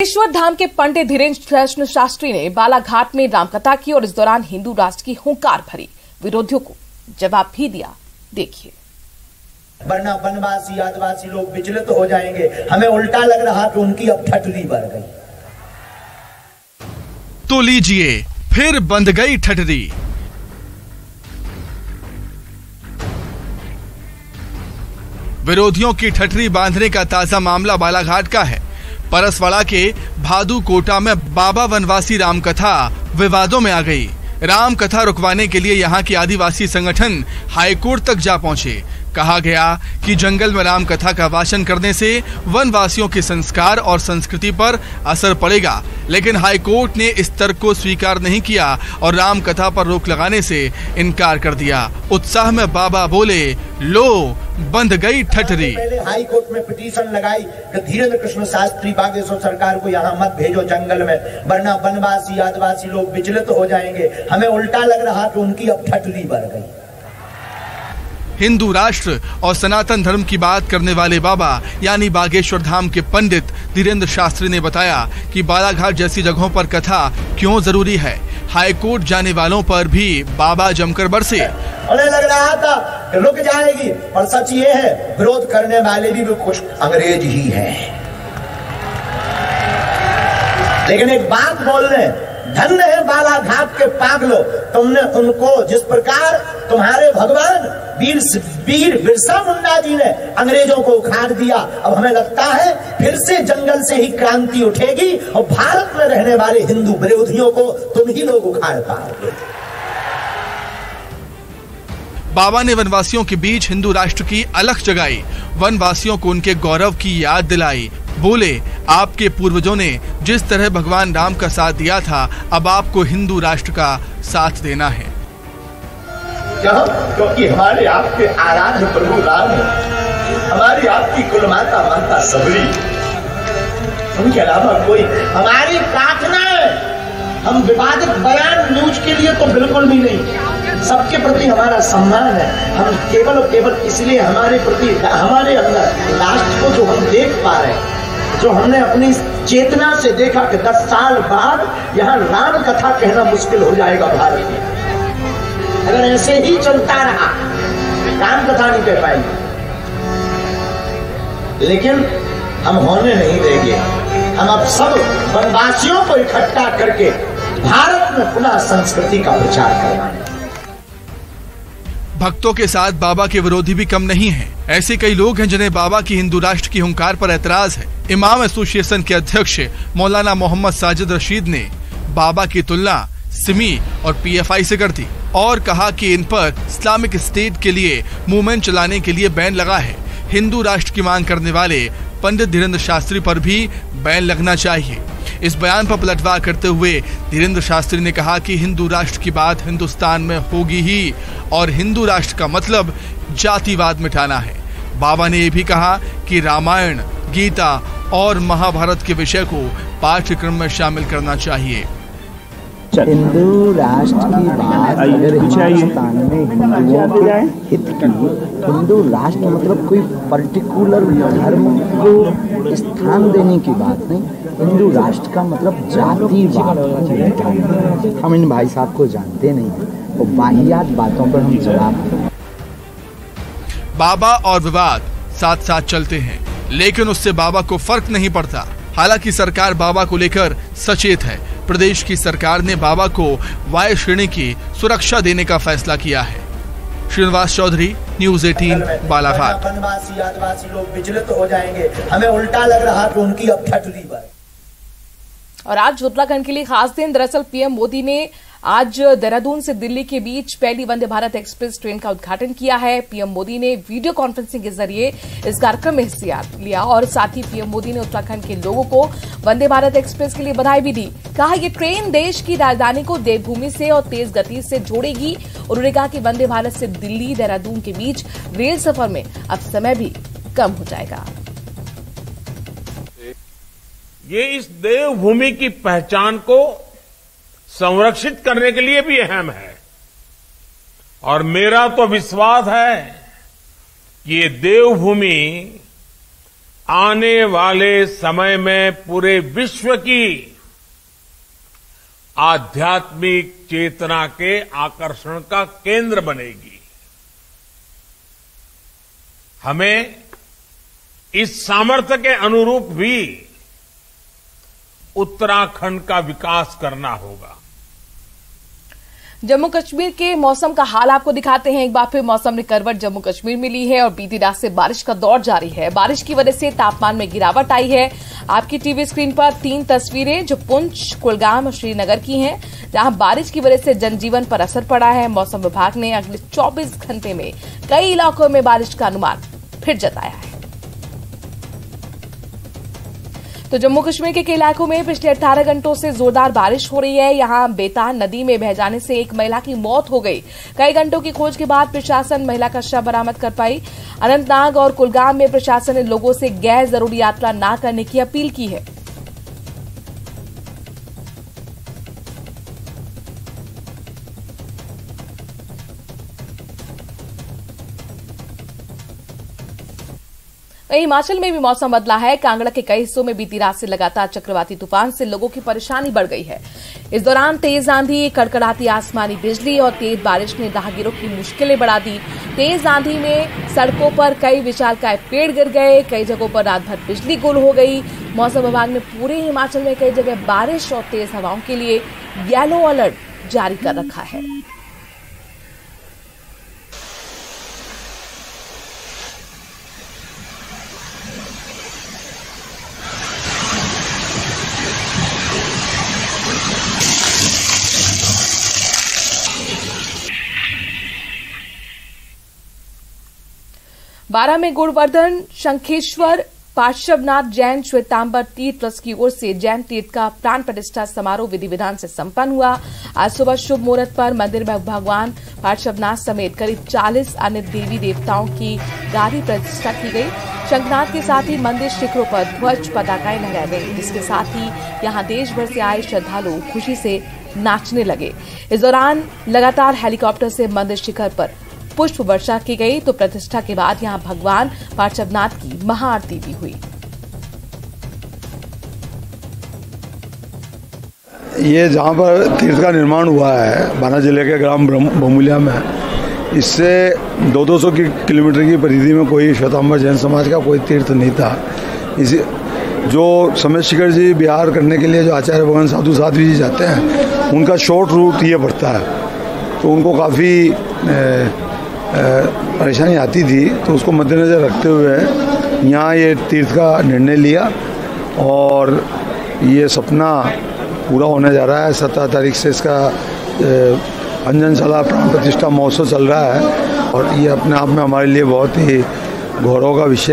बागेश्वर धाम के पंडित धीरेन्द्र कृष्ण शास्त्री ने बालाघाट में रामकथा की और इस दौरान हिंदू राष्ट्र की हुंकार भरी। विरोधियों को जवाब भी दिया, देखिए। वरना वनवासी आदिवासी लोग विचलित हो जाएंगे। हमें उल्टा लग रहा कि उनकी अब ठटरी बढ़ गई। तो लीजिए, फिर बंध गई ठटरी। विरोधियों की ठटरी बांधने का ताजा मामला बालाघाट का है। परसवाड़ा के भादू कोटा में बाबा वनवासी रामकथा विवादों में आ गई। रामकथा रुकवाने के लिए यहां के आदिवासी संगठन हाईकोर्ट तक जा पहुंचे। कहा गया कि जंगल में रामकथा का वाचन करने से वनवासियों के संस्कार और संस्कृति पर असर पड़ेगा, लेकिन हाईकोर्ट ने इस तर्क को स्वीकार नहीं किया और रामकथा पर रोक लगाने से इनकार कर दिया। उत्साह में बाबा बोले, लो बंध गई ठटरी। पहले हाई कोर्ट में पिटीशन लगाई कि धीरेन्द्र कृष्ण शास्त्री बागेश्वर सरकार को यहाँ मत भेजो जंगल में, वरना वनवासी आदिवासी लोग विचलित हो जाएंगे। हमें उल्टा लग रहा कि उनकी अब ठटरी बढ़ गई। हिंदू राष्ट्र और सनातन धर्म की बात करने वाले बाबा यानी बागेश्वर धाम के पंडित धीरेन्द्र शास्त्री ने बताया कि बालाघाट जैसी जगहों पर कथा क्यों जरूरी है। हाईकोर्ट जाने वालों पर भी बाबा जमकर बरसे। उन्हें लग रहा था कि रुक जाएगी, और सच ये है विरोध करने वाले भी कुछ अंग्रेज ही हैं। लेकिन एक बात बोल रहे, धन्य है बालाघाट के पागलो, तुमने उनको जिस प्रकार तुम्हारे भगवान वीर बिरसा मुंडा जी ने अंग्रेजों को उखाड़ दिया, अब हमें लगता है फिर से जंगल से ही क्रांति उठेगी और भारत में रहने वाले हिंदू विरोधियों को तुम ही लोग उखाड़ पाओगे। बाबा ने वनवासियों के बीच हिंदू राष्ट्र की अलख जगाई, वनवासियों को उनके गौरव की याद दिलाई। बोले, आपके पूर्वजों ने जिस तरह भगवान राम का साथ दिया था, अब आपको हिंदू राष्ट्र का साथ देना है। क्योंकि हमारे आपके आराध्य प्रभु राम है, हमारी आपकी कुलमाता माता सबरी, उनके अलावा कोई हमारी प्रार्थना है। हम विवादित बयान न्यूज के लिए तो बिल्कुल भी नहीं, सबके प्रति हमारा सम्मान है। हम केवल और केवल इसलिए हमारे प्रति, हमारे अंदर राष्ट्र को जो हम देख पा रहे हैं, जो हमने अपनी चेतना से देखा कि 10 साल बाद यहाँ राम कथा कहना मुश्किल हो जाएगा भारत में। अगर ऐसे ही चलता रहा, राम कथा नहीं कह पाएंगे, लेकिन हम होने नहीं देंगे। हम अब सब वनवासियों को इकट्ठा करके भारत में पुनः संस्कृति का प्रचार करवाएंगे। भक्तों के साथ बाबा के विरोधी भी कम नहीं हैं। ऐसे कई लोग हैं जिन्हें बाबा की हिंदू राष्ट्र की हुंकार पर एतराज है। इमाम एसोसिएशन के अध्यक्ष मौलाना मोहम्मद साजिद रशीद ने बाबा की तुलना सिमी और पीएफआई से कर दी और कहा कि इन पर इस्लामिक स्टेट के लिए मूवमेंट चलाने के लिए बैन लगा है। हिंदू राष्ट्र की मांग करने वाले पंडित धीरेन्द्र शास्त्री पर भी बैन लगना चाहिए। इस बयान पर पलटवार करते हुए धीरेन्द्र शास्त्री ने कहा कि हिंदू राष्ट्र की बात हिंदुस्तान में होगी ही और हिंदू राष्ट्र का मतलब जातिवाद मिटाना है। बाबा ने यह भी कहा कि रामायण, गीता और महाभारत के विषय को पाठ्यक्रम में शामिल करना चाहिए। हिंदू राष्ट्र की बात अगर हिंदुस्तान में हिंदुओं के हित की, हिंदू राष्ट्र मतलब कोई पर्टिकुलर धर्म को स्थान देने की बात नहीं, हिंदू राष्ट्र का मतलब जातिवाद। हम इन भाई साहब को जानते नहीं, वो वाहियात बातों पर हम जवाब। बाबा और विवाद साथ साथ चलते हैं, लेकिन उससे बाबा को फर्क नहीं पड़ता। हालांकि सरकार बाबा को लेकर सचेत है। प्रदेश की सरकार ने बाबा को वायु श्रेणी की सुरक्षा देने का फैसला किया है। श्रीनिवास चौधरी, न्यूज़ 18, बालाघाट। वनवासी आदिवासी लोग विचलित हो जाएंगे। हमें उल्टा लग रहा कि उनकी अब ठटरी बढ़। और आज उत्तराखंड के लिए खास दिन। दरअसल पीएम मोदी ने आज देहरादून से दिल्ली के बीच पहली वंदे भारत एक्सप्रेस ट्रेन का उद्घाटन किया है। पीएम मोदी ने वीडियो कॉन्फ्रेंसिंग के जरिए इस कार्यक्रम में हिस्सा लिया और साथ ही पीएम मोदी ने उत्तराखंड के लोगों को वंदे भारत एक्सप्रेस के लिए बधाई भी दी। कहा ये ट्रेन देश की राजधानी को देवभूमि से और तेज गति से जोड़ेगी। उन्होंने कहा कि वंदे भारत से दिल्ली देहरादून के बीच रेल सफर में अब समय भी कम हो जाएगा। ये इस देवभूमि की पहचान को संरक्षित करने के लिए भी अहम है और मेरा तो विश्वास है कि ये देवभूमि आने वाले समय में पूरे विश्व की आध्यात्मिक चेतना के आकर्षण का केंद्र बनेगी। हमें इस सामर्थ्य के अनुरूप भी उत्तराखंड का विकास करना होगा। जम्मू कश्मीर के मौसम का हाल आपको दिखाते हैं। एक बार फिर मौसम ने करवट जम्मू कश्मीर में ली है और बीती रात से बारिश का दौर जारी है। बारिश की वजह से तापमान में गिरावट आई है। आपकी टीवी स्क्रीन पर 3 तस्वीरें जो पुंछ, कुलगाम और श्रीनगर की हैं, जहां बारिश की वजह से जनजीवन पर असर पड़ा है। मौसम विभाग ने अगले 24 घंटे में कई इलाकों में बारिश का अनुमान फिर जताया है। तो जम्मू कश्मीर के कई इलाकों में पिछले 18 घंटों से जोरदार बारिश हो रही है। यहां बेतान नदी में बह जाने से एक महिला की मौत हो गई। कई घंटों की खोज के बाद प्रशासन महिला का शव बरामद कर पाई। अनंतनाग और कुलगाम में प्रशासन ने लोगों से गैर जरूरी यात्रा न करने की अपील की है। हिमाचल में भी मौसम बदला है। कांगड़ा के कई हिस्सों में बीती रात से लगातार चक्रवाती तूफान से लोगों की परेशानी बढ़ गई है। इस दौरान तेज आंधी, कड़कड़ाती आसमानी बिजली और तेज बारिश ने राहगीरों की मुश्किलें बढ़ा दी। तेज आंधी में सड़कों पर कई विशालकाय पेड़ गिर गए। कई जगहों पर रात भर बिजली गुल हो गई। मौसम विभाग ने पूरे हिमाचल में कई जगह बारिश और तेज हवाओं के लिए येलो अलर्ट जारी कर रखा है। बारह में गुणवर्धन शंखेश्वर पार्श्वनाथ जैन श्वेतांबर तीर्थ ट्रस्ट की ओर से जैन तीर्थ का प्राण प्रतिष्ठा समारोह विधि विधान से संपन्न हुआ। आज सुबह शुभ मुहूर्त पर मंदिर में भगवान पार्श्वनाथ समेत करीब 40 अन्य देवी देवताओं की गादी प्रतिष्ठा की गई। शंखनाद के साथ ही मंदिर शिखरों पर ध्वज पताकाएं लहराई गई, जिसके साथ ही यहां देश भर से आए श्रद्धालु खुशी से नाचने लगे। इस दौरान लगातार हेलीकॉप्टर से मंदिर शिखर पर पुष्प वर्षा की गई। तो प्रतिष्ठा के बाद यहां भगवान पार्श्वनाथ की महाआरती भी हुई। ये जहां पर तीर्थ का निर्माण हुआ है बाना जिले के ग्राम बमुलिया में, इससे 200 किलोमीटर की परिधि में कोई श्वेतांबर जैन समाज का कोई तीर्थ नहीं था। इसी जो समय शिखर जी विहार करने के लिए जो आचार्य भगवान साधु साध्वी जी जाते हैं, उनका शॉर्ट रूट ये पड़ता है, तो उनको काफ़ी परेशानी आती थी। तो उसको मद्देनजर रखते हुए यहाँ ये तीर्थ का निर्णय लिया और ये सपना पूरा होने जा रहा है। 17 तारीख से इसका अंजनशाला प्राण प्रतिष्ठा महोत्सव चल रहा है और ये अपने आप में हमारे लिए बहुत ही गौरव का विषय है।